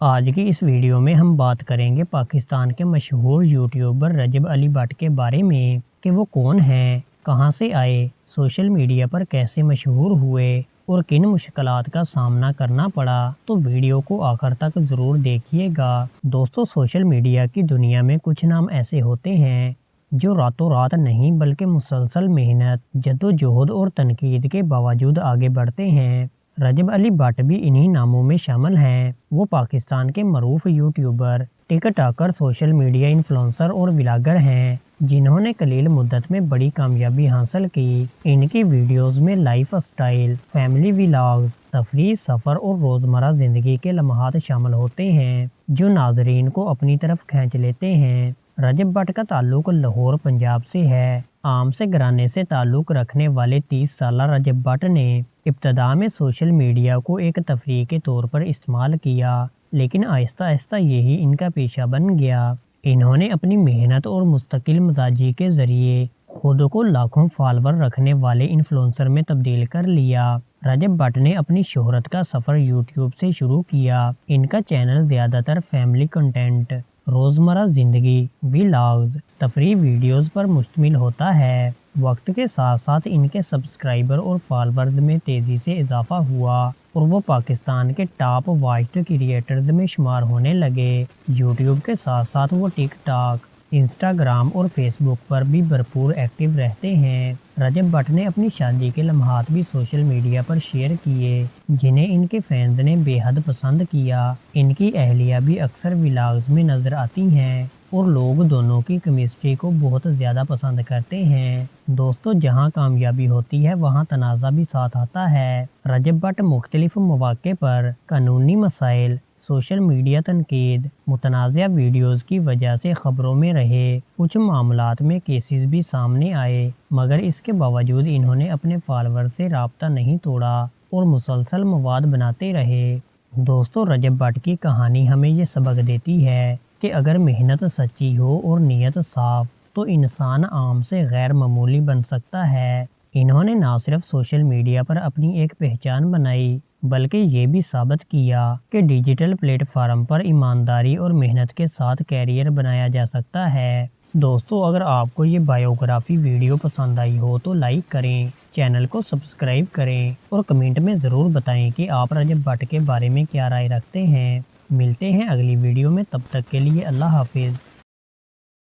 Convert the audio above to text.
آج کی اس ویڈیو میں ہم بات کریں گے پاکستان کے مشہور یوٹیوبر رجب علی بٹ کے بارے میں کہ وہ کون ہیں، کہاں سے آئے، سوشل میڈیا پر کیسے مشہور ہوئے اور کن مشکلات کا سامنا کرنا پڑا۔ تو ویڈیو کو آخر تک ضرور دیکھیے گا۔ دوستو، سوشل میڈیا کی دنیا میں کچھ نام ایسے ہوتے ہیں جو راتوں رات نہیں بلکہ مسلسل محنت، جدوجہد اور تنقید کے باوجود آگے بڑھتے ہیں۔ رجب علی بٹ بھی انہی ناموں میں شامل ہیں۔ وہ پاکستان کے معروف یوٹیوبر، ٹک ٹاکر، سوشل میڈیا انفلوئنسر اور ولاگر ہیں جنہوں نے قلیل مدت میں بڑی کامیابی حاصل کی۔ ان کی ویڈیوز میں لائف اسٹائل، فیملی ولاگز، تفریح، سفر اور روزمرہ زندگی کے لمحات شامل ہوتے ہیں جو ناظرین کو اپنی طرف کھینچ لیتے ہیں۔ رجب بٹ کا تعلق لاہور، پنجاب سے ہے۔ عام سے گھرانے سے تعلق رکھنے والے 30 سالہ رجب بٹ نے ابتدا میں سوشل میڈیا کو ایک تفریح کے طور پر استعمال کیا، لیکن آہستہ آہستہ یہی ان کا پیشہ بن گیا۔ انہوں نے اپنی محنت اور مستقل مزاجی کے ذریعے خود کو لاکھوں فالوور رکھنے والے انفلوئنسر میں تبدیل کر لیا۔ رجب بٹ نے اپنی شہرت کا سفر یوٹیوب سے شروع کیا۔ ان کا چینل زیادہ تر فیملی کنٹینٹ، روزمرہ زندگی، ولاگز، تفریح ویڈیوز پر مشتمل ہوتا ہے۔ وقت کے ساتھ ساتھ ان کے سبسکرائبر اور فالورز میں تیزی سے اضافہ ہوا اور وہ پاکستان کے ٹاپ واچڈ کریئٹرز میں شمار ہونے لگے۔ یوٹیوب کے ساتھ ساتھ وہ ٹک ٹاک، انسٹاگرام اور فیس بک پر بھی بھرپور ایکٹیو رہتے ہیں۔ رجب بٹ نے اپنی شادی کے لمحات بھی سوشل میڈیا پر شیئر کیے جنہیں ان کے فینز نے بے حد پسند کیا۔ ان کی اہلیہ بھی اکثر ولاگز میں نظر آتی ہیں اور لوگ دونوں کی کیمسٹری کو بہت زیادہ پسند کرتے ہیں۔ دوستو، جہاں کامیابی ہوتی ہے وہاں تنازع بھی ساتھ آتا ہے۔ رجب بٹ مختلف مواقع پر قانونی مسائل، سوشل میڈیا تنقید، متنازع ویڈیوز کی وجہ سے خبروں میں رہے۔ کچھ معاملات میں کیسز بھی سامنے آئے، مگر اس کے باوجود انہوں نے اپنے فالوور سے رابطہ نہیں توڑا اور مسلسل مواد بناتے رہے۔ دوستو، رجب بٹ کی کہانی ہمیں یہ سبق دیتی ہے کہ اگر محنت سچی ہو اور نیت صاف تو انسان عام سے غیر معمولی بن سکتا ہے۔ انہوں نے نہ صرف سوشل میڈیا پر اپنی ایک پہچان بنائی بلکہ یہ بھی ثابت کیا کہ ڈیجیٹل پلیٹ فارم پر ایمانداری اور محنت کے ساتھ کیریئر بنایا جا سکتا ہے۔ دوستو، اگر آپ کو یہ بایوگرافی ویڈیو پسند آئی ہو تو لائک کریں، چینل کو سبسکرائب کریں اور کمنٹ میں ضرور بتائیں کہ آپ رجب بٹ کے بارے میں کیا رائے رکھتے ہیں۔ ملتے ہیں اگلی ویڈیو میں، تب تک کے لیے اللہ حافظ۔